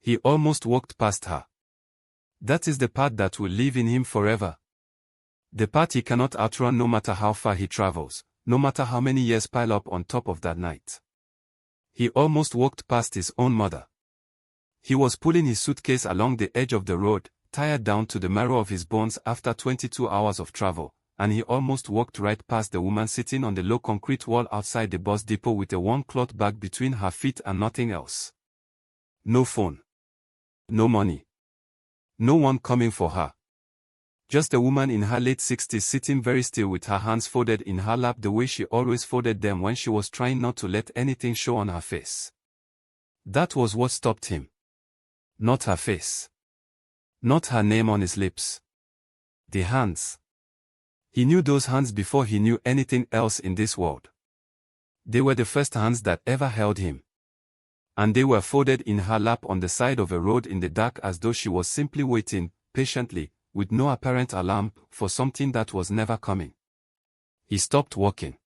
He almost walked past her. That is the part that will live in him forever. The part he cannot outrun no matter how far he travels, no matter how many years pile up on top of that night. He almost walked past his own mother. He was pulling his suitcase along the edge of the road, tired down to the marrow of his bones after 22 hours of travel, and he almost walked right past the woman sitting on the low concrete wall outside the bus depot with a warm cloth bag between her feet and nothing else. No phone. No money. No one coming for her. Just a woman in her late 60s sitting very still with her hands folded in her lap the way she always folded them when she was trying not to let anything show on her face. That was what stopped him. Not her face. Not her name on his lips. The hands. He knew those hands before he knew anything else in this world. They were the first hands that ever held him. And they were folded in her lap on the side of a road in the dark as though she was simply waiting, patiently, with no apparent alarm, for something that was never coming. He stopped walking.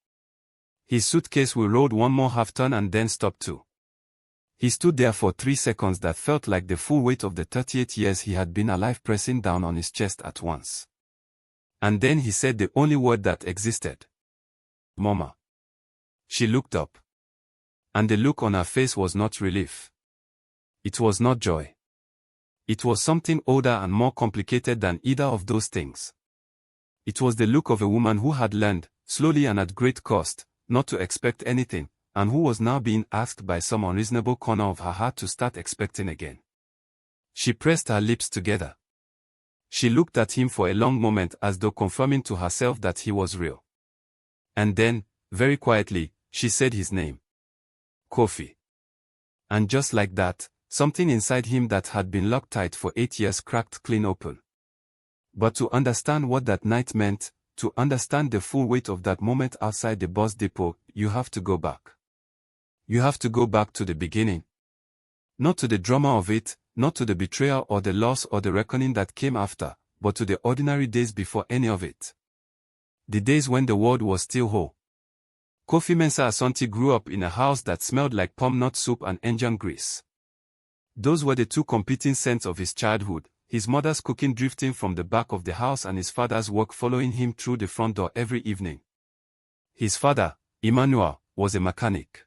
His suitcase rolled one more half-turn and then stopped too. He stood there for 3 seconds that felt like the full weight of the 38 years he had been alive pressing down on his chest at once. And then he said the only word that existed. Mama. She looked up. And the look on her face was not relief. It was not joy. It was something older and more complicated than either of those things. It was the look of a woman who had learned, slowly and at great cost, not to expect anything, and who was now being asked by some unreasonable corner of her heart to start expecting again. She pressed her lips together. She looked at him for a long moment as though confirming to herself that he was real. And then, very quietly, she said his name. Kofi. And just like that, something inside him that had been locked tight for 8 years cracked clean open. But to understand what that night meant, to understand the full weight of that moment outside the bus depot, you have to go back. You have to go back to the beginning. Not to the drama of it, not to the betrayal or the loss or the reckoning that came after, but to the ordinary days before any of it. The days when the world was still whole. Kofi Mensah Asante grew up in a house that smelled like palm nut soup and engine grease. Those were the two competing scents of his childhood, his mother's cooking drifting from the back of the house and his father's work following him through the front door every evening. His father, Emmanuel, was a mechanic.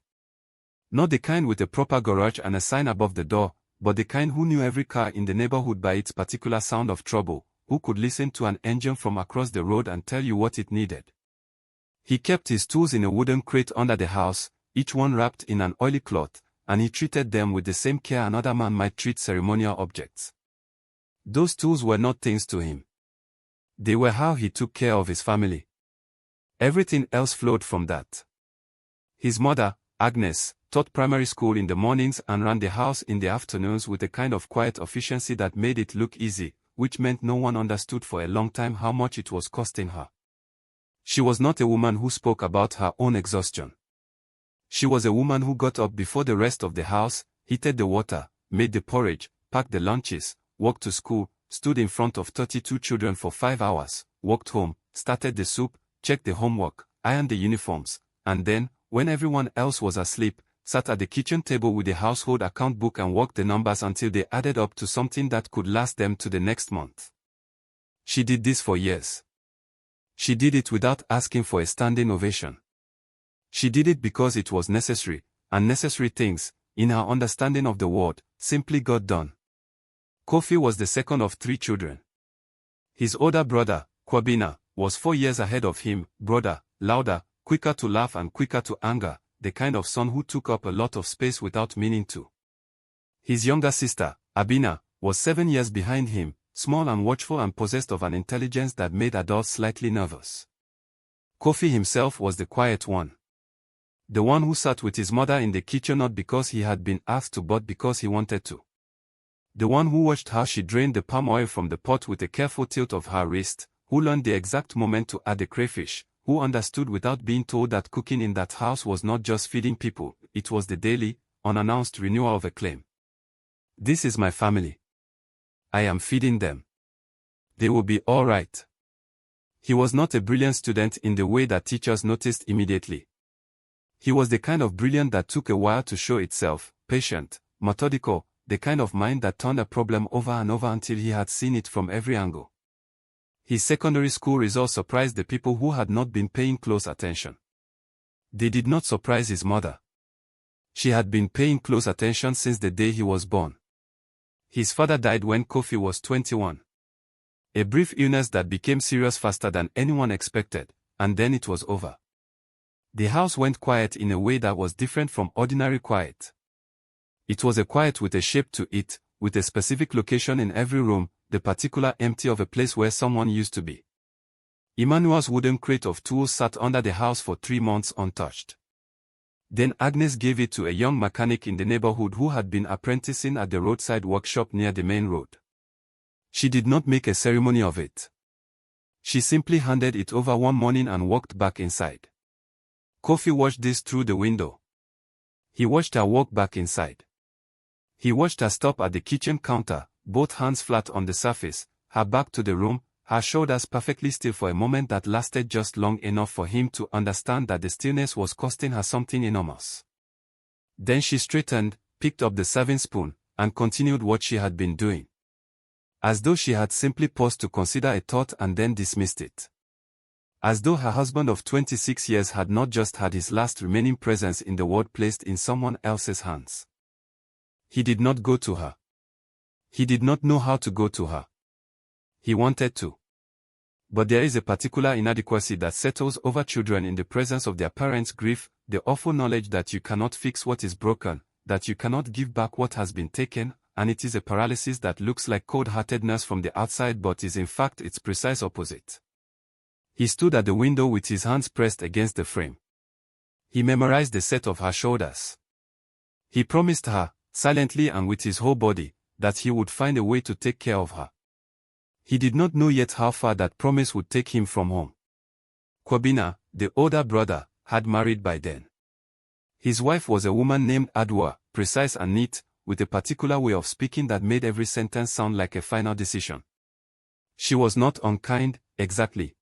Not the kind with a proper garage and a sign above the door, but the kind who knew every car in the neighborhood by its particular sound of trouble, who could listen to an engine from across the road and tell you what it needed. He kept his tools in a wooden crate under the house, each one wrapped in an oily cloth, and he treated them with the same care another man might treat ceremonial objects. Those tools were not things to him. They were how he took care of his family. Everything else flowed from that. His mother, Agnes, taught primary school in the mornings and ran the house in the afternoons with a kind of quiet efficiency that made it look easy, which meant no one understood for a long time how much it was costing her. She was not a woman who spoke about her own exhaustion. She was a woman who got up before the rest of the house, heated the water, made the porridge, packed the lunches, walked to school, stood in front of 32 children for 5 hours, walked home, started the soup, checked the homework, ironed the uniforms, and then, when everyone else was asleep, sat at the kitchen table with the household account book and worked the numbers until they added up to something that could last them to the next month. She did this for years. She did it without asking for a standing ovation. She did it because it was necessary, and necessary things, in her understanding of the word, simply got done. Kofi was the second of 3 children. His older brother, Kwabena, was 4 years ahead of him, broader, louder, quicker to laugh and quicker to anger, the kind of son who took up a lot of space without meaning to. His younger sister, Abina, was 7 years behind him, small and watchful and possessed of an intelligence that made adults slightly nervous. Kofi himself was the quiet one. The one who sat with his mother in the kitchen not because he had been asked to but because he wanted to. The one who watched how she drained the palm oil from the pot with a careful tilt of her wrist, who learned the exact moment to add the crayfish, who understood without being told that cooking in that house was not just feeding people, it was the daily, unannounced renewal of a claim. This is my family. I am feeding them. They will be all right. He was not a brilliant student in the way that teachers noticed immediately. He was the kind of brilliant that took a while to show itself, patient, methodical, the kind of mind that turned a problem over and over until he had seen it from every angle. His secondary school results surprised the people who had not been paying close attention. They did not surprise his mother. She had been paying close attention since the day he was born. His father died when Kofi was 21. A brief illness that became serious faster than anyone expected, and then it was over. The house went quiet in a way that was different from ordinary quiet. It was a quiet with a shape to it, with a specific location in every room, the particular empty of a place where someone used to be. Emmanuel's wooden crate of tools sat under the house for 3 months untouched. Then Agnes gave it to a young mechanic in the neighborhood who had been apprenticing at the roadside workshop near the main road. She did not make a ceremony of it. She simply handed it over one morning and walked back inside. Kofi watched this through the window. He watched her walk back inside. He watched her stop at the kitchen counter, both hands flat on the surface, her back to the room, her shoulders perfectly still for a moment that lasted just long enough for him to understand that the stillness was costing her something enormous. Then she straightened, picked up the serving spoon, and continued what she had been doing. As though she had simply paused to consider a thought and then dismissed it. As though her husband of 26 years had not just had his last remaining presence in the world placed in someone else's hands. He did not go to her. He did not know how to go to her. He wanted to. But there is a particular inadequacy that settles over children in the presence of their parents' grief, the awful knowledge that you cannot fix what is broken, that you cannot give back what has been taken, and it is a paralysis that looks like cold-heartedness from the outside but is in fact its precise opposite. He stood at the window with his hands pressed against the frame. He memorized the set of her shoulders. He promised her, silently and with his whole body, that he would find a way to take care of her. He did not know yet how far that promise would take him from home. Kwabena, the older brother, had married by then. His wife was a woman named Adwa, precise and neat, with a particular way of speaking that made every sentence sound like a final decision. She was not unkind, exactly.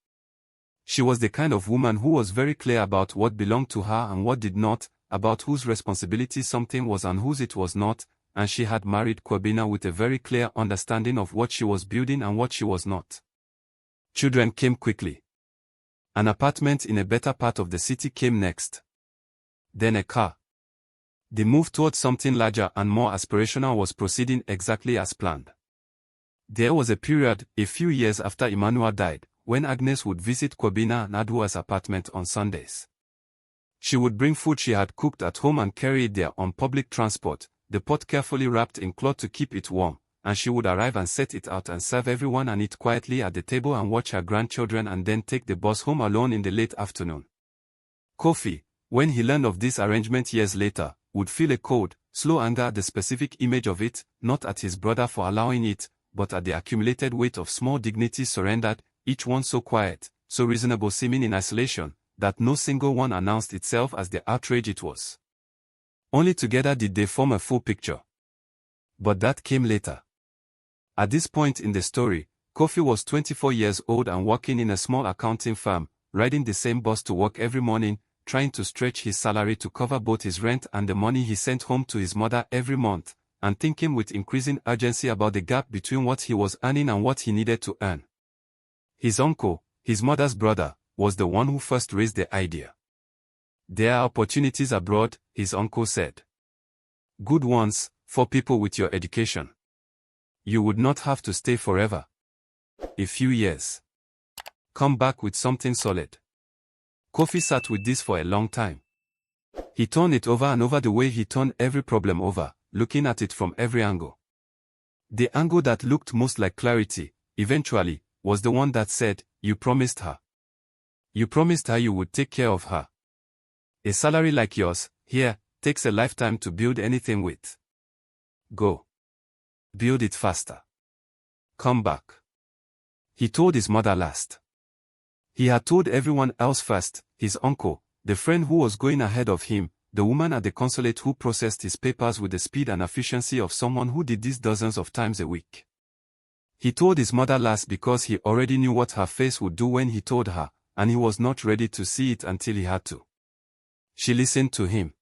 She was the kind of woman who was very clear about what belonged to her and what did not, about whose responsibility something was and whose it was not, and she had married Kwabena with a very clear understanding of what she was building and what she was not. Children came quickly. An apartment in a better part of the city came next. Then a car. The move towards something larger and more aspirational was proceeding exactly as planned. There was a period, a few years after Emmanuel died, when Agnes would visit Kwabena and Adwa's apartment on Sundays. She would bring food she had cooked at home and carry it there on public transport, the pot carefully wrapped in cloth to keep it warm, and she would arrive and set it out and serve everyone and eat quietly at the table and watch her grandchildren and then take the bus home alone in the late afternoon. Kofi, when he learned of this arrangement years later, would feel a cold, slow anger at the specific image of it, not at his brother for allowing it, but at the accumulated weight of small dignities surrendered, each one so quiet, so reasonable seeming in isolation, that no single one announced itself as the outrage it was. Only together did they form a full picture. But that came later. At this point in the story, Kofi was 24 years old and working in a small accounting firm, riding the same bus to work every morning, trying to stretch his salary to cover both his rent and the money he sent home to his mother every month, and thinking with increasing urgency about the gap between what he was earning and what he needed to earn. His uncle, his mother's brother, was the one who first raised the idea. There are opportunities abroad, his uncle said. Good ones, for people with your education. You would not have to stay forever. A few years. Come back with something solid. Kofi sat with this for a long time. He turned it over and over the way he turned every problem over, looking at it from every angle. The angle that looked most like clarity, eventually, was the one that said, you promised her. You promised her you would take care of her. A salary like yours, here, takes a lifetime to build anything with. Go. Build it faster. Come back. He told his mother last. He had told everyone else first, his uncle, the friend who was going ahead of him, the woman at the consulate who processed his papers with the speed and efficiency of someone who did this dozens of times a week. He told his mother last because he already knew what her face would do when he told her, and he was not ready to see it until he had to. She listened to him.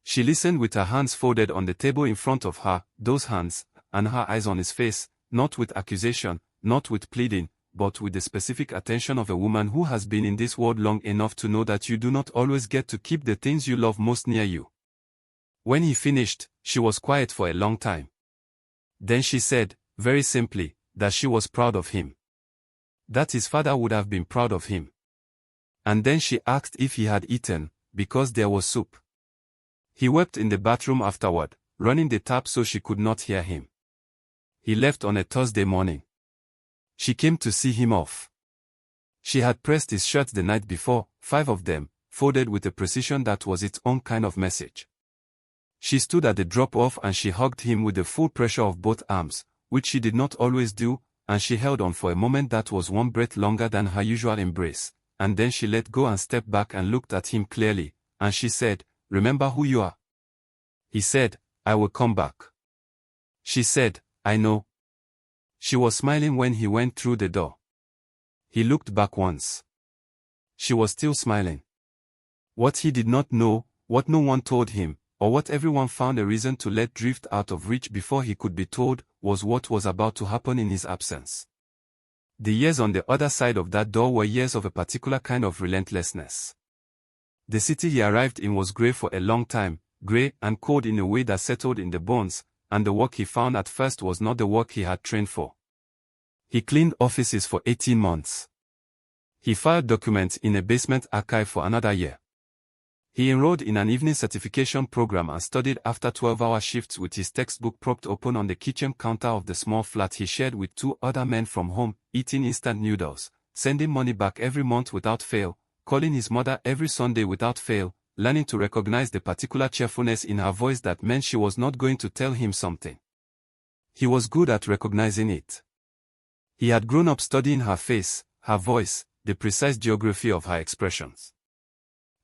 She listened with her hands folded on the table in front of her, those hands, and her eyes on his face, not with accusation, not with pleading, but with the specific attention of a woman who has been in this world long enough to know that you do not always get to keep the things you love most near you. When he finished, she was quiet for a long time. Then she said, very simply, that she was proud of him. That his father would have been proud of him. And then she asked if he had eaten, because there was soup. He wept in the bathroom afterward, running the tap so she could not hear him. He left on a Thursday morning. She came to see him off. She had pressed his shirts the night before, 5 of them, folded with a precision that was its own kind of message. She stood at the drop-off and she hugged him with the full pressure of both arms, which she did not always do, and she held on for a moment that was one breath longer than her usual embrace, and then she let go and stepped back and looked at him clearly, and she said, "Remember who you are." He said, "I will come back." She said, "I know." She was smiling when he went through the door. He looked back once. She was still smiling. What he did not know, what no one told him, or what everyone found a reason to let drift out of reach before he could be told, was what was about to happen in his absence. The years on the other side of that door were years of a particular kind of relentlessness. The city he arrived in was grey for a long time, grey and cold in a way that settled in the bones, and the work he found at first was not the work he had trained for. He cleaned offices for 18 months. He filed documents in a basement archive for another year. He enrolled in an evening certification program and studied after 12-hour shifts with his textbook propped open on the kitchen counter of the small flat he shared with 2 other men from home, eating instant noodles, sending money back every month without fail, calling his mother every Sunday without fail, learning to recognize the particular cheerfulness in her voice that meant she was not going to tell him something. He was good at recognizing it. He had grown up studying her face, her voice, the precise geography of her expressions.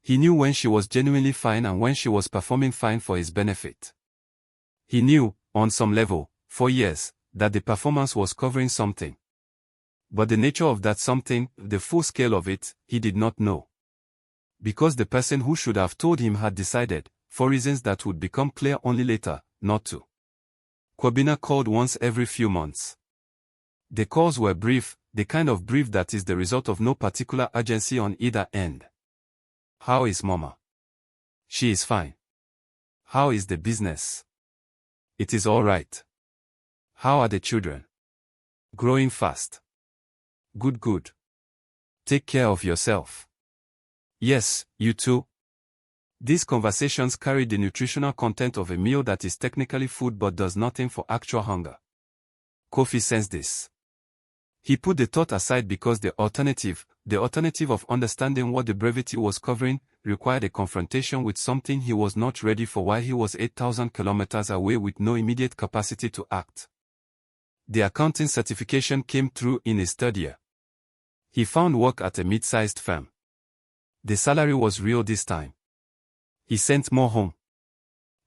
He knew when she was genuinely fine and when she was performing fine for his benefit. He knew, on some level, for years, that the performance was covering something. But the nature of that something, the full scale of it, he did not know. Because the person who should have told him had decided, for reasons that would become clear only later, not to. Kwabena called once every few months. The calls were brief, the kind of brief that is the result of no particular urgency on either end. "How is Mama?" "She is fine." "How is the business?" "It is all right." "How are the children?" "Growing fast." "Good, good." "Take care of yourself." "Yes, you too." These conversations carried the nutritional content of a meal that is technically food but does nothing for actual hunger. Kofi sensed this. He put the thought aside because the alternative of understanding what the brevity was covering, required a confrontation with something he was not ready for while he was 8,000 kilometers away with no immediate capacity to act. The accounting certification came through in his third year. He found work at a mid-sized firm. The salary was real this time. He sent more home.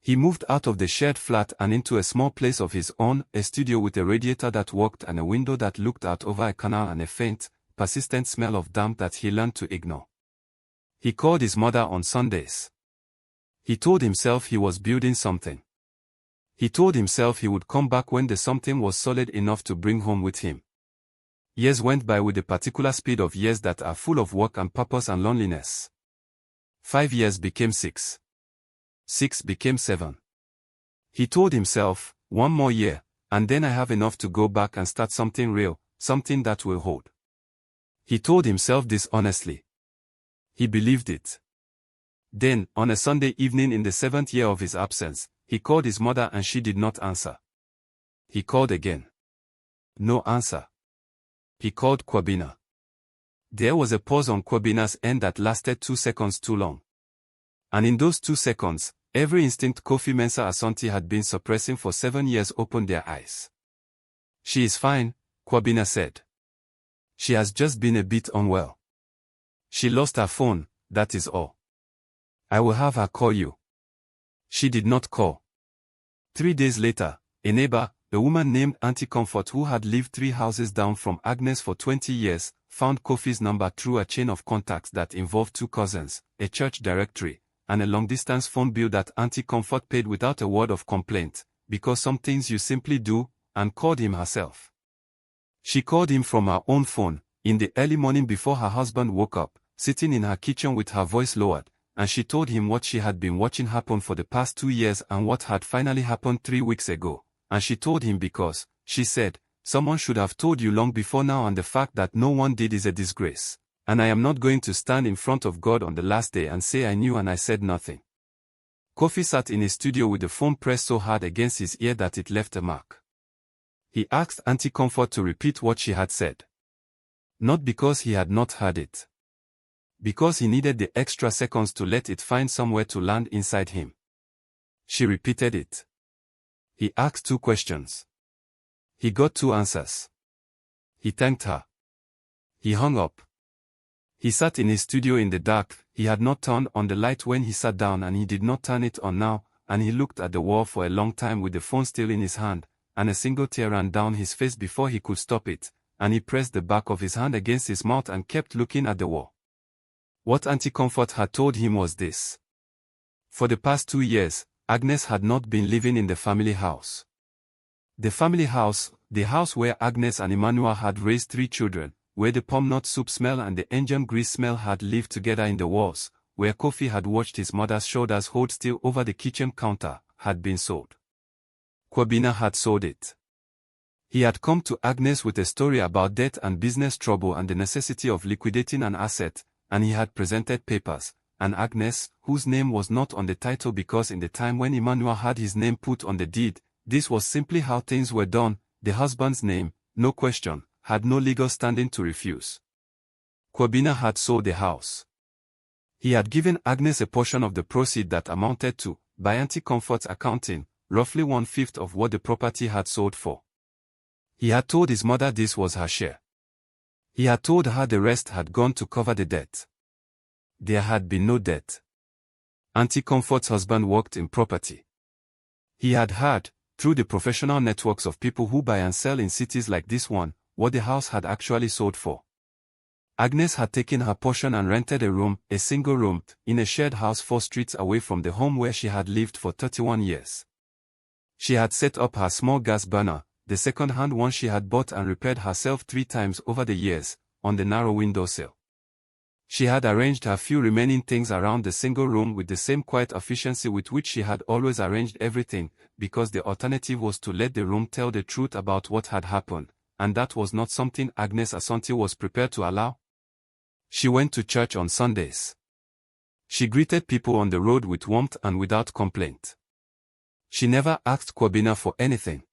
He moved out of the shared flat and into a small place of his own, a studio with a radiator that worked and a window that looked out over a canal and a faint, persistent smell of damp that he learned to ignore. He called his mother on Sundays. He told himself he was building something. He told himself he would come back when the something was solid enough to bring home with him. Years went by with the particular speed of years that are full of work and purpose and loneliness. 5 years became 6. 6 became 7. He told himself, 1 more year, and then I have enough to go back and start something real, something that will hold. He told himself this honestly. He believed it. Then, on a Sunday evening in the 7th year of his absence, he called his mother and she did not answer. He called again. No answer. He called Kwabena. There was a pause on Kwabena's end that lasted 2 seconds too long. And in those 2 seconds, every instinct Kofi Mensah Asante had been suppressing for 7 years opened their eyes. "She is fine," Kwabena said. "She has just been a bit unwell. She lost her phone, that is all. I will have her call you." She did not call. 3 days later, a neighbor, a woman named Auntie Comfort who had lived 3 houses down from Agnes for 20 years, found Kofi's number through a chain of contacts that involved 2 cousins, a church directory, and a long-distance phone bill that Auntie Comfort paid without a word of complaint, because some things you simply do, and called him herself. She called him from her own phone, in the early morning before her husband woke up, sitting in her kitchen with her voice lowered, and she told him what she had been watching happen for the past 2 years and what had finally happened 3 weeks ago. And she told him because, she said, someone should have told you long before now, and the fact that no one did is a disgrace. And I am not going to stand in front of God on the last day and say I knew and I said nothing. Kofi sat in his studio with the phone pressed so hard against his ear that it left a mark. He asked Auntie Comfort to repeat what she had said. Not because he had not heard it. Because he needed the extra seconds to let it find somewhere to land inside him. She repeated it. He asked 2 questions. He got 2 answers. He thanked her. He hung up. He sat in his studio in the dark. He had not turned on the light when he sat down, and he did not turn it on now, and he looked at the wall for a long time with the phone still in his hand, and a single tear ran down his face before he could stop it, and he pressed the back of his hand against his mouth and kept looking at the wall. What Auntie Comfort had told him was this. For the past 2 years, Agnes had not been living in the family house. The family house, the house where Agnes and Emmanuel had raised 3 children, where the palm nut soup smell and the engine grease smell had lived together in the walls, where Kofi had watched his mother's shoulders hold still over the kitchen counter, had been sold. Kwabena had sold it. He had come to Agnes with a story about debt and business trouble and the necessity of liquidating an asset, and he had presented papers, and Agnes, whose name was not on the title because in the time when Emmanuel had his name put on the deed, this was simply how things were done, the husband's name, no question, had no legal standing to refuse. Kwabena had sold the house. He had given Agnes a portion of the proceeds that amounted to, by Auntie Comfort's accounting, roughly 1/5 of what the property had sold for. He had told his mother this was her share. He had told her the rest had gone to cover the debt. There had been no debt. Auntie Comfort's husband worked in property. He had heard, through the professional networks of people who buy and sell in cities like this one, what the house had actually sold for. Agnes had taken her portion and rented a room, a single room, in a shared house 4 streets away from the home where she had lived for 31 years. She had set up her small gas burner, the second-hand one she had bought and repaired herself 3 times over the years, on the narrow windowsill. She had arranged her few remaining things around the single room with the same quiet efficiency with which she had always arranged everything, because the alternative was to let the room tell the truth about what had happened, and that was not something Agnes Asante was prepared to allow. She went to church on Sundays. She greeted people on the road with warmth and without complaint. She never asked Kwabena for anything.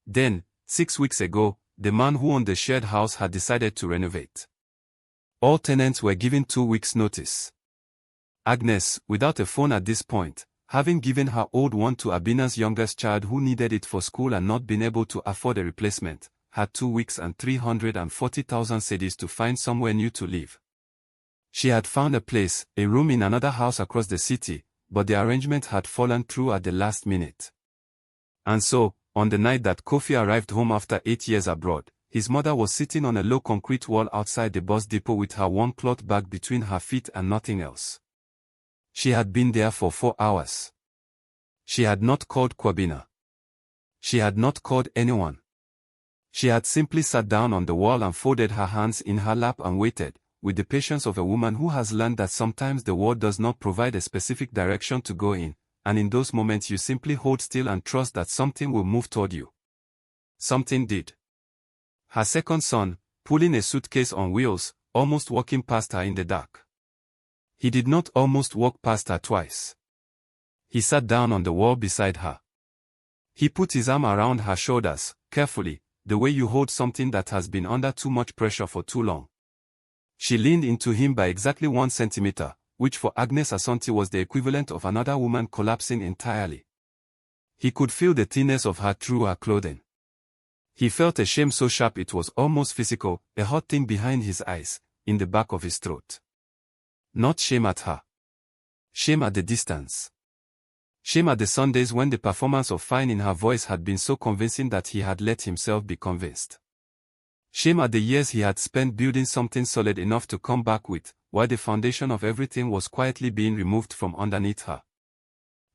Then, 6 weeks ago, the man who owned the shared house had decided to renovate. All tenants were given 2 weeks' notice. Agnes, without a phone at this point, having given her old one to Abina's youngest child who needed it for school and not been able to afford a replacement, had 2 weeks and 340,000 cedis to find somewhere new to live. She had found a place, a room in another house across the city, but the arrangement had fallen through at the last minute. And so, on the night that Kofi arrived home after 8 years abroad, his mother was sitting on a low concrete wall outside the bus depot with her one cloth bag between her feet and nothing else. She had been there for 4 hours. She had not called Kwabena. She had not called anyone. She had simply sat down on the wall and folded her hands in her lap and waited, with the patience of a woman who has learned that sometimes the world does not provide a specific direction to go in, and in those moments you simply hold still and trust that something will move toward you. Something did. Her second son, pulling a suitcase on wheels, almost walking past her in the dark. He did not almost walk past her twice. He sat down on the wall beside her. He put his arm around her shoulders, carefully, the way you hold something that has been under too much pressure for too long. She leaned into him by exactly 1 centimeter, which for Agnes Asante was the equivalent of another woman collapsing entirely. He could feel the thinness of her through her clothing. He felt a shame so sharp it was almost physical, a hot thing behind his eyes, in the back of his throat. Not shame at her. Shame at the distance. Shame at the Sundays when the performance of fine in her voice had been so convincing that he had let himself be convinced. Shame at the years he had spent building something solid enough to come back with, while the foundation of everything was quietly being removed from underneath her.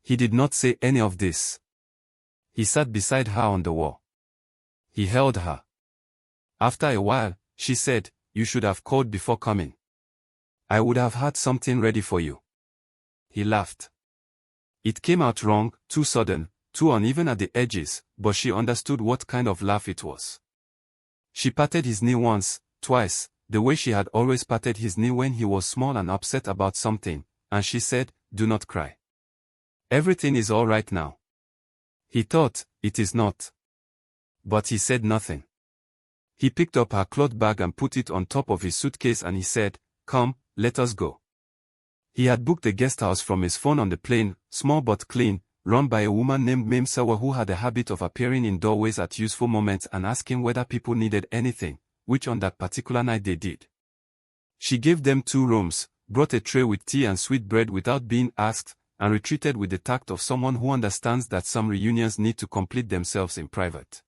He did not say any of this. He sat beside her on the wall. He held her. After a while, she said, "You should have called before coming. I would have had something ready for you." He laughed. It came out wrong, too sudden, too uneven at the edges, but she understood what kind of laugh it was. She patted his knee once, twice, the way she had always patted his knee when he was small and upset about something, and she said, "Do not cry. Everything is all right now." He thought, "It is not." But he said nothing. He picked up her cloth bag and put it on top of his suitcase and he said, "Come, let us go." He had booked a guest house from his phone on the plane, small but clean, run by a woman named Mame Sawa who had a habit of appearing in doorways at useful moments and asking whether people needed anything, which on that particular night they did. She gave them 2 rooms, brought a tray with tea and sweet bread without being asked, and retreated with the tact of someone who understands that some reunions need to complete themselves in private.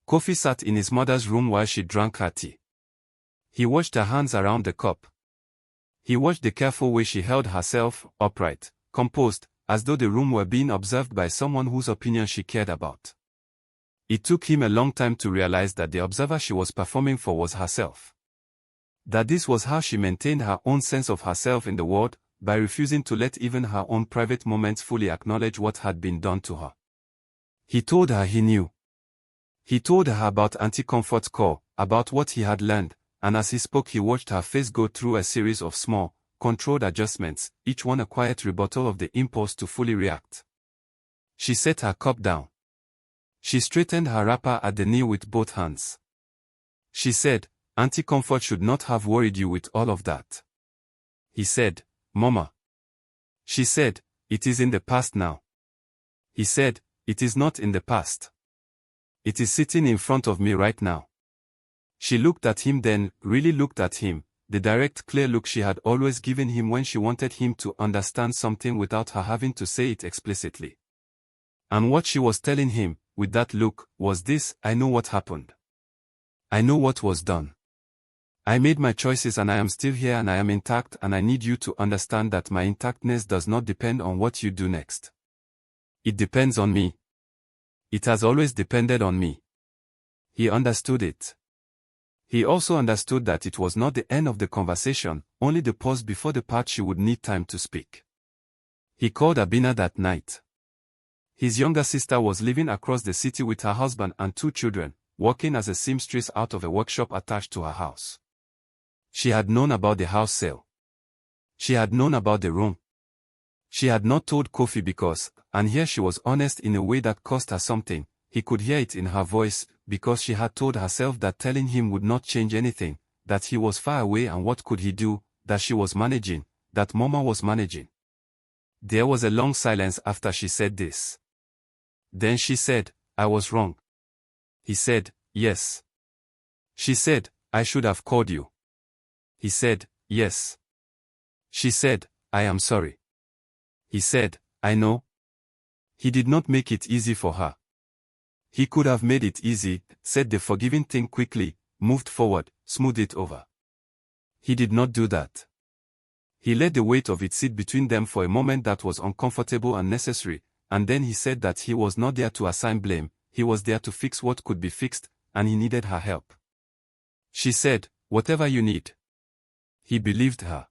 Kofi sat in his mother's room while she drank her tea. He watched her hands around the cup. He watched the careful way she held herself, upright, composed, as though the room were being observed by someone whose opinion she cared about. It took him a long time to realize that the observer she was performing for was herself. That this was how she maintained her own sense of herself in the world, by refusing to let even her own private moments fully acknowledge what had been done to her. He told her he knew. He told her about Auntie Comfort's call, about what he had learned, and as he spoke he watched her face go through a series of small, controlled adjustments, each one a quiet rebuttal of the impulse to fully react. She set her cup down. She straightened her wrapper at the knee with both hands. She said, "Auntie Comfort should not have worried you with all of that." He said, "Mama." She said, "It is in the past now." He said, "It is not in the past. It is sitting in front of me right now." She looked at him then, really looked at him, the direct, clear look she had always given him when she wanted him to understand something without her having to say it explicitly. And what she was telling him, with that look, was this: "I know what happened. I know what was done. I made my choices and I am still here and I am intact, and I need you to understand that my intactness does not depend on what you do next. It depends on me. It has always depended on me." He understood it. He also understood that it was not the end of the conversation, only the pause before the part she would need time to speak. He called Abina that night. His younger sister was living across the city with her husband and 2 children, working as a seamstress out of a workshop attached to her house. She had known about the house sale. She had known about the room. She had not told Kofi because, and here she was honest in a way that cost her something, he could hear it in her voice, because she had told herself that telling him would not change anything, that he was far away and what could he do, that she was managing, that Mama was managing. There was a long silence after she said this. Then she said, "I was wrong." He said, "Yes." She said, "I should have called you." He said, "Yes." She said, "I am sorry." He said, "I know." He did not make it easy for her. He could have made it easy, said the forgiving thing quickly, moved forward, smoothed it over. He did not do that. He let the weight of it sit between them for a moment that was uncomfortable and necessary, and then he said that he was not there to assign blame, he was there to fix what could be fixed, and he needed her help. She said, "Whatever you need." He believed her.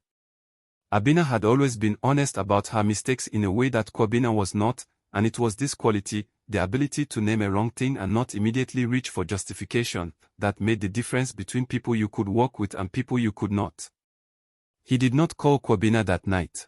Abina had always been honest about her mistakes in a way that Kwabena was not, and it was this quality, the ability to name a wrong thing and not immediately reach for justification, that made the difference between people you could work with and people you could not. He did not call Kwabena that night.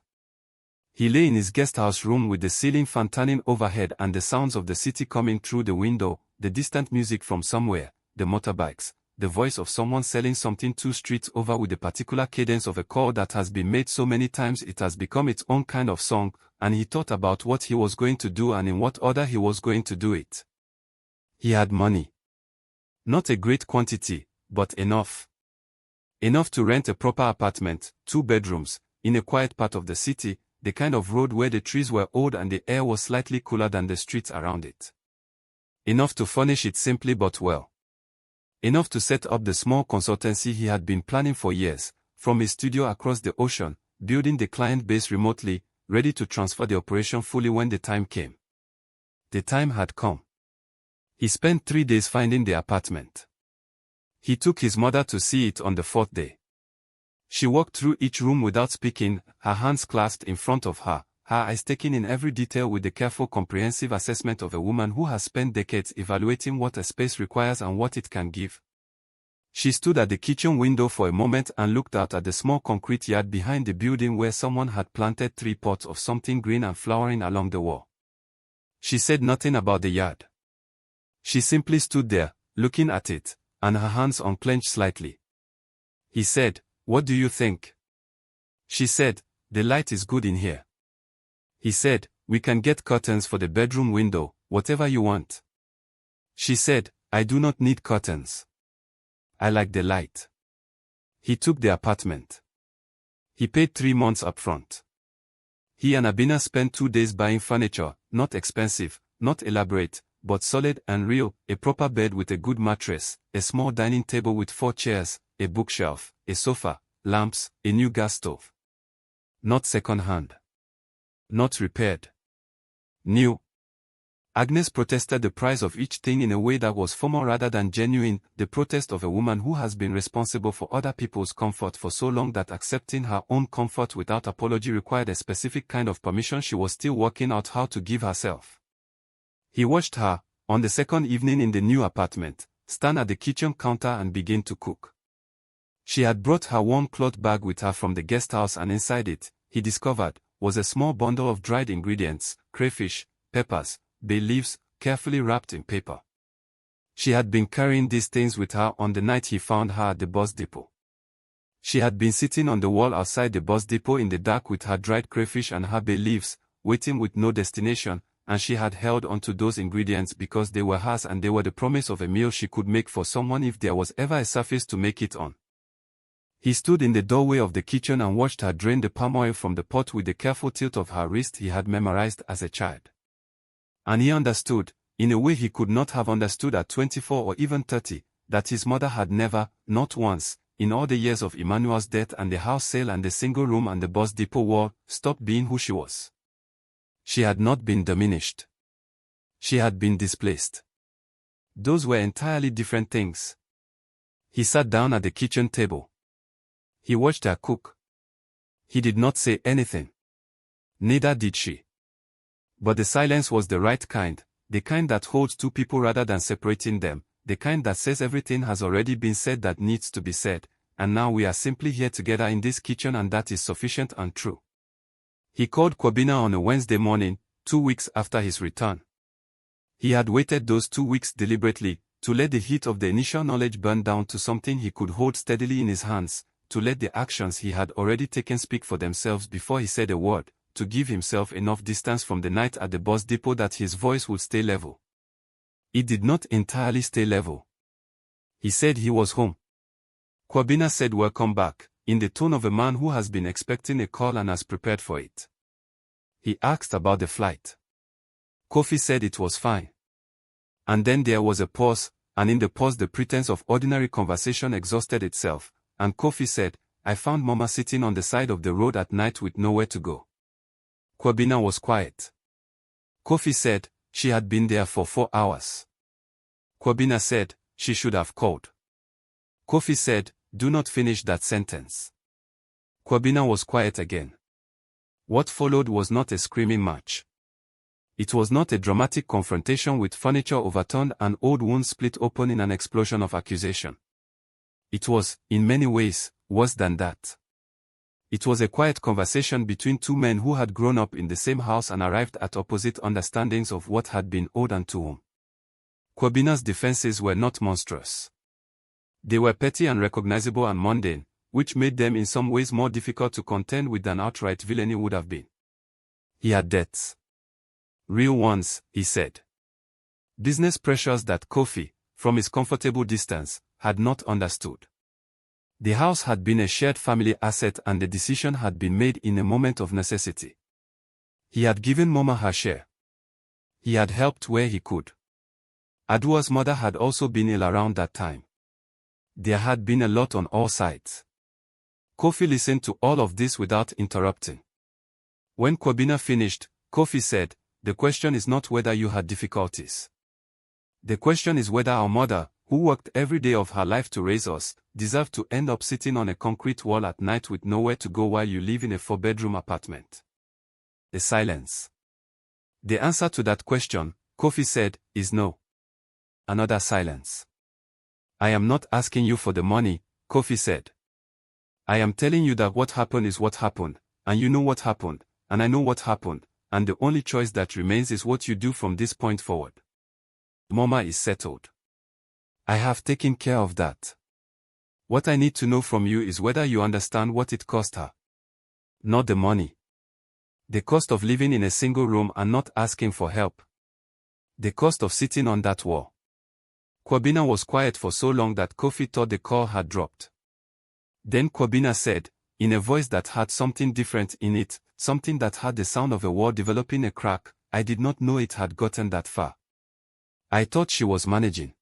He lay in his guesthouse room with the ceiling fan turning overhead and the sounds of the city coming through the window, the distant music from somewhere, the motorbikes, the voice of someone selling something 2 streets over with the particular cadence of a call that has been made so many times it has become its own kind of song, and he thought about what he was going to do and in what order he was going to do it. He had money. Not a great quantity, but enough. Enough to rent a proper apartment, 2 bedrooms, in a quiet part of the city, the kind of road where the trees were old and the air was slightly cooler than the streets around it. Enough to furnish it simply but well. Enough to set up the small consultancy he had been planning for years, from his studio across the ocean, building the client base remotely, ready to transfer the operation fully when the time came. The time had come. He spent 3 days finding the apartment. He took his mother to see it on the 4th day. She walked through each room without speaking, her hands clasped in front of her, her eyes taking in every detail with the careful comprehensive assessment of a woman who has spent decades evaluating what a space requires and what it can give. She stood at the kitchen window for a moment and looked out at the small concrete yard behind the building where someone had planted 3 pots of something green and flowering along the wall. She said nothing about the yard. She simply stood there, looking at it, and her hands unclenched slightly. He said, "What do you think?" She said, "The light is good in here." He said, "We can get curtains for the bedroom window, whatever you want." She said, "I do not need curtains. I like the light." He took the apartment. He paid 3 months up front. He and Abina spent 2 days buying furniture, not expensive, not elaborate, but solid and real, a proper bed with a good mattress, a small dining table with 4 chairs, a bookshelf, a sofa, lamps, a new gas stove. Not second-hand. Not repaired. New. Agnes protested the price of each thing in a way that was formal rather than genuine, the protest of a woman who has been responsible for other people's comfort for so long that accepting her own comfort without apology required a specific kind of permission she was still working out how to give herself. He watched her, on the second evening in the new apartment, stand at the kitchen counter and begin to cook. She had brought her warm cloth bag with her from the guest house, and inside it, he discovered, was a small bundle of dried ingredients, crayfish, peppers, bay leaves, carefully wrapped in paper. She had been carrying these things with her on the night he found her at the bus depot. She had been sitting on the wall outside the bus depot in the dark with her dried crayfish and her bay leaves, waiting with no destination, and she had held onto those ingredients because they were hers and they were the promise of a meal she could make for someone if there was ever a surface to make it on. He stood in the doorway of the kitchen and watched her drain the palm oil from the pot with the careful tilt of her wrist he had memorized as a child. And he understood, in a way he could not have understood at 24 or even 30, that his mother had never, not once, in all the years of Emmanuel's death and the house sale and the single room and the bus depot war, stopped being who she was. She had not been diminished. She had been displaced. Those were entirely different things. He sat down at the kitchen table. He watched her cook. He did not say anything. Neither did she. But the silence was the right kind, the kind that holds 2 people rather than separating them, the kind that says everything has already been said that needs to be said, and now we are simply here together in this kitchen and that is sufficient and true. He called Kwabena on a Wednesday morning, 2 weeks after his return. He had waited those 2 weeks deliberately, to let the heat of the initial knowledge burn down to something he could hold steadily in his hands, to let the actions he had already taken speak for themselves before he said a word, to give himself enough distance from the night at the bus depot that his voice would stay level. It did not entirely stay level. He said he was home. Kwabena said welcome back, in the tone of a man who has been expecting a call and has prepared for it. He asked about the flight. Kofi said it was fine. And then there was a pause, and in the pause the pretense of ordinary conversation exhausted itself, and Kofi said, "I found Mama sitting on the side of the road at night with nowhere to go." Kwabena was quiet. Kofi said, "She had been there for 4 hours." Kwabena said, "She should have called." Kofi said, "Do not finish that sentence." Kwabena was quiet again. What followed was not a screaming match. It was not a dramatic confrontation with furniture overturned and old wounds split open in an explosion of accusation. It was, in many ways, worse than that. It was a quiet conversation between 2 men who had grown up in the same house and arrived at opposite understandings of what had been owed unto whom. Kwabena's defenses were not monstrous. They were petty and recognizable and mundane, which made them in some ways more difficult to contend with than outright villainy would have been. He had debts. Real ones, he said. Business pressures that Kofi, from his comfortable distance, had not understood. The house had been a shared family asset and the decision had been made in a moment of necessity. He had given Mama her share. He had helped where he could. Adua's mother had also been ill around that time. There had been a lot on all sides. Kofi listened to all of this without interrupting. When Kwabena finished, Kofi said, "The question is not whether you had difficulties. The question is whether our mother, who worked every day of her life to raise us, deserved to end up sitting on a concrete wall at night with nowhere to go while you live in a 4-bedroom apartment." A silence. The answer to that question, Kofi said, is no. Another silence. "I am not asking you for the money," Kofi said. "I am telling you that what happened is what happened, and you know what happened, and I know what happened, and the only choice that remains is what you do from this point forward. Mama is settled. I have taken care of that. What I need to know from you is whether you understand what it cost her. Not the money. The cost of living in a single room and not asking for help. The cost of sitting on that wall." Kwabena was quiet for so long that Kofi thought the call had dropped. Then Kwabena said, in a voice that had something different in it, something that had the sound of a wall developing a crack, "I did not know it had gotten that far. I thought she was managing."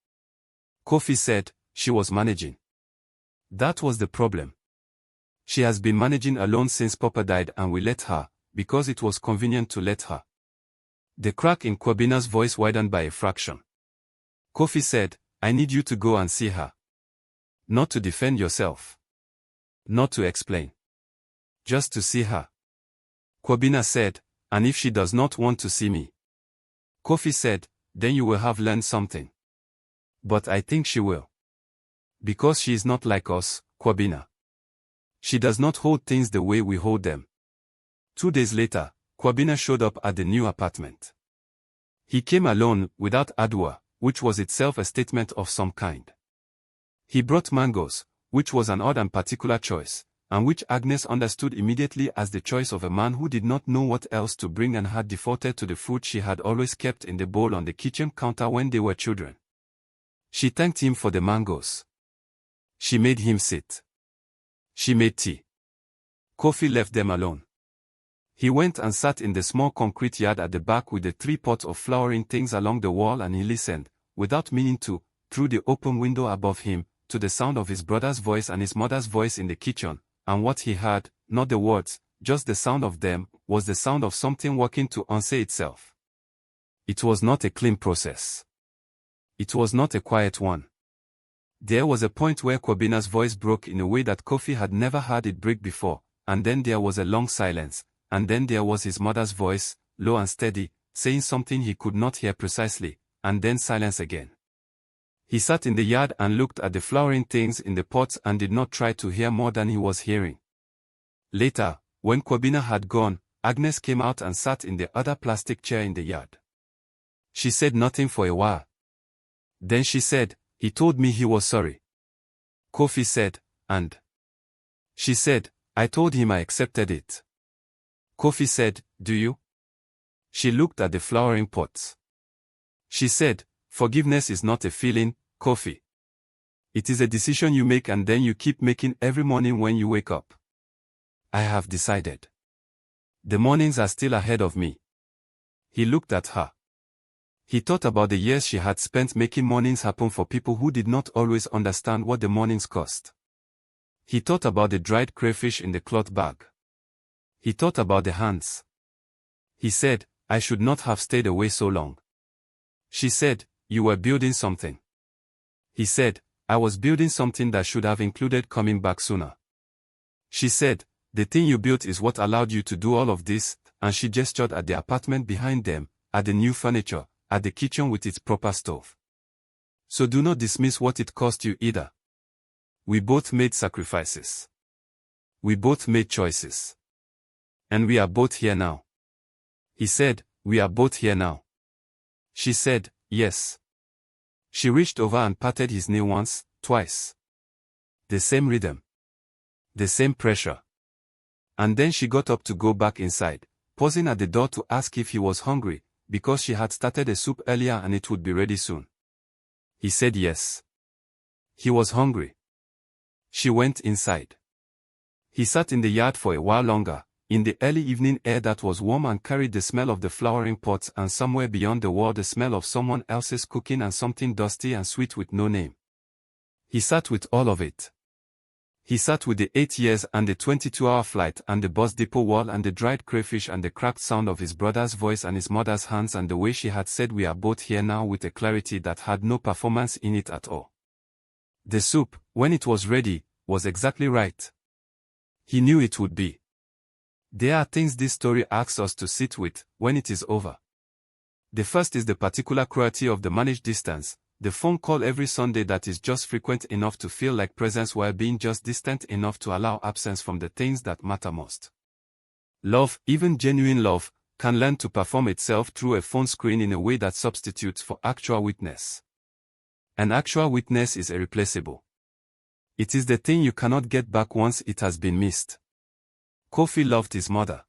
Kofi said, "She was managing. That was the problem. She has been managing alone since Papa died and we let her, because it was convenient to let her." The crack in Kwabena's voice widened by a fraction. Kofi said, "I need you to go and see her. Not to defend yourself. Not to explain. Just to see her." Kwabena said, "And if she does not want to see me?" Kofi said, "Then you will have learned something." "But I think she will. Because she is not like us, Kwabena. She does not hold things the way we hold them." 2 days later, Kwabena showed up at the new apartment. He came alone, without Adwa, which was itself a statement of some kind. He brought mangoes, which was an odd and particular choice, and which Agnes understood immediately as the choice of a man who did not know what else to bring and had defaulted to the food she had always kept in the bowl on the kitchen counter when they were children. She thanked him for the mangoes. She made him sit. She made tea. Kofi left them alone. He went and sat in the small concrete yard at the back with the 3 pots of flowering things along the wall, and he listened, without meaning to, through the open window above him, to the sound of his brother's voice and his mother's voice in the kitchen, and what he heard, not the words, just the sound of them, was the sound of something working to unsay itself. It was not a clean process. It was not a quiet one. There was a point where Kwabena's voice broke in a way that Kofi had never heard it break before, and then there was a long silence. And then there was his mother's voice, low and steady, saying something he could not hear precisely, and then silence again. He sat in the yard and looked at the flowering things in the pots and did not try to hear more than he was hearing. Later, when Kwabena had gone, Agnes came out and sat in the other plastic chair in the yard. She said nothing for a while. Then she said, "He told me he was sorry." Kofi said, "And?" She said, "I told him I accepted it." Kofi said, "Do you?" She looked at the flowering pots. She said, "Forgiveness is not a feeling, Kofi. It is a decision you make and then you keep making every morning when you wake up." "I have decided. The mornings are still ahead of me." He looked at her. He thought about the years she had spent making mornings happen for people who did not always understand what the mornings cost. He thought about the dried crayfish in the cloth bag. He thought about the hands. He said, "I should not have stayed away so long." She said, "You were building something." He said, "I was building something that should have included coming back sooner." She said, "The thing you built is what allowed you to do all of this," and she gestured at the apartment behind them, at the new furniture, at the kitchen with its proper stove. "So do not dismiss what it cost you either. We both made sacrifices. We both made choices. And we are both here now." He said, "We are both here now." She said, "Yes." She reached over and patted his knee once, twice. The same rhythm. The same pressure. And then she got up to go back inside, pausing at the door to ask if he was hungry, because she had started a soup earlier and it would be ready soon. He said yes. He was hungry. She went inside. He sat in the yard for a while longer, in the early evening air that was warm and carried the smell of the flowering pots and somewhere beyond the wall the smell of someone else's cooking and something dusty and sweet with no name. He sat with all of it. He sat with the 8 years and the 22-hour flight and the bus depot wall and the dried crayfish and the cracked sound of his brother's voice and his mother's hands and the way she had said we are both here now with a clarity that had no performance in it at all. The soup, when it was ready, was exactly right. He knew it would be. There are things this story asks us to sit with when it is over. The first is the particular cruelty of the managed distance, the phone call every Sunday that is just frequent enough to feel like presence while being just distant enough to allow absence from the things that matter most. Love, even genuine love, can learn to perform itself through a phone screen in a way that substitutes for actual witness. An actual witness is irreplaceable. It is the thing you cannot get back once it has been missed. Kofi loved his mother.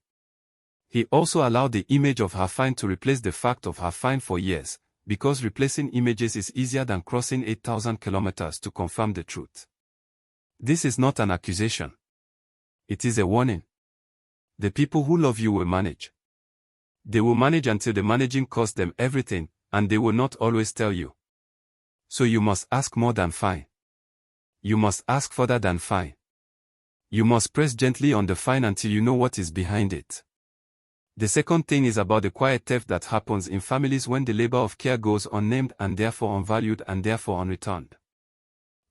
He also allowed the image of her fine to replace the fact of her fine for years, because replacing images is easier than crossing 8,000 kilometers to confirm the truth. This is not an accusation. It is a warning. The people who love you will manage. They will manage until the managing costs them everything, and they will not always tell you. So you must ask more than fine. You must ask further than fine. You must press gently on the fine until you know what is behind it. The second thing is about the quiet theft that happens in families when the labor of care goes unnamed and therefore unvalued and therefore unreturned.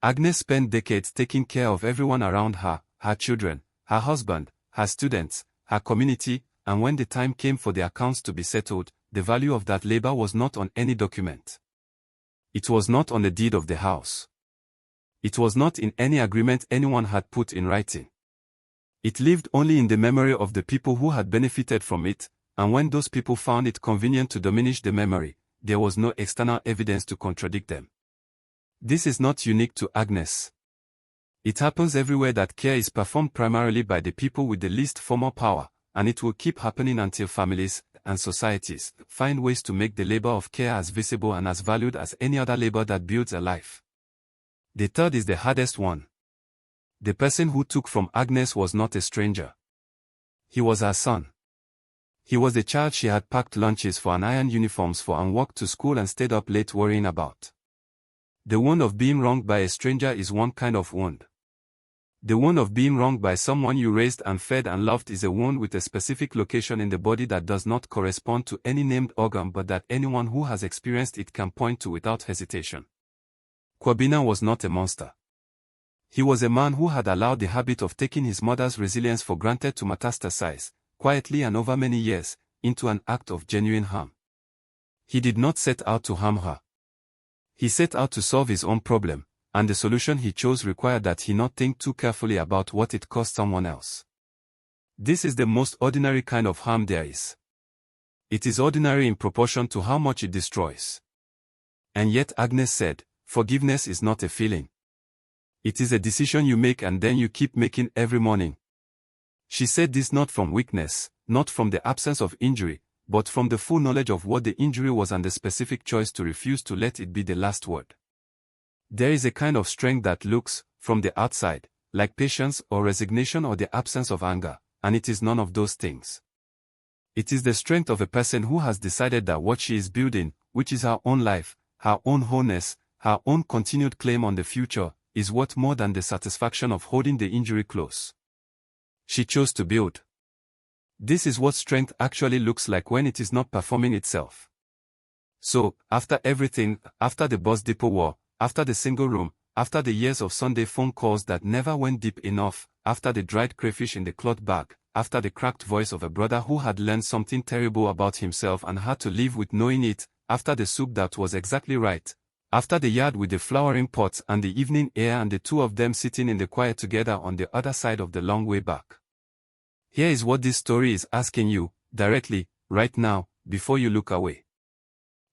Agnes spent decades taking care of everyone around her, her children, her husband, her students, her community, and when the time came for the accounts to be settled, the value of that labor was not on any document. It was not on the deed of the house. It was not in any agreement anyone had put in writing. It lived only in the memory of the people who had benefited from it, and when those people found it convenient to diminish the memory, there was no external evidence to contradict them. This is not unique to Agnes. It happens everywhere that care is performed primarily by the people with the least formal power, and it will keep happening until families and societies find ways to make the labor of care as visible and as valued as any other labor that builds a life. The third is the hardest one. The person who took from Agnes was not a stranger. He was her son. He was the child she had packed lunches for and ironed uniforms for and walked to school and stayed up late worrying about. The wound of being wronged by a stranger is one kind of wound. The wound of being wronged by someone you raised and fed and loved is a wound with a specific location in the body that does not correspond to any named organ but that anyone who has experienced it can point to without hesitation. Kwabena was not a monster. He was a man who had allowed the habit of taking his mother's resilience for granted to metastasize, quietly and over many years, into an act of genuine harm. He did not set out to harm her. He set out to solve his own problem, and the solution he chose required that he not think too carefully about what it cost someone else. This is the most ordinary kind of harm there is. It is ordinary in proportion to how much it destroys. And yet Agnes said, forgiveness is not a feeling. It is a decision you make and then you keep making every morning. She said this not from weakness, not from the absence of injury, but from the full knowledge of what the injury was and the specific choice to refuse to let it be the last word. There is a kind of strength that looks, from the outside, like patience or resignation or the absence of anger, and it is none of those things. It is the strength of a person who has decided that what she is building, which is her own life, her own wholeness, her own continued claim on the future, is worth more than the satisfaction of holding the injury close. She chose to build. This is what strength actually looks like when it is not performing itself. So, after everything, after the bus depot war, after the single room, after the years of Sunday phone calls that never went deep enough, after the dried crayfish in the cloth bag, after the cracked voice of a brother who had learned something terrible about himself and had to live with knowing it, after the soup that was exactly right, after the yard with the flowering pots and the evening air and the two of them sitting in the quiet together on the other side of the long way back. Here is what this story is asking you, directly, right now, before you look away.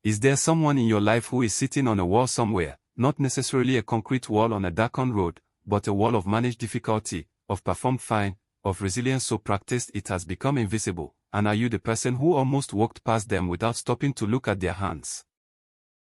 Is there someone in your life who is sitting on a wall somewhere, not necessarily a concrete wall on a darkened road, but a wall of managed difficulty, of performed fine, of resilience so practiced it has become invisible, and are you the person who almost walked past them without stopping to look at their hands?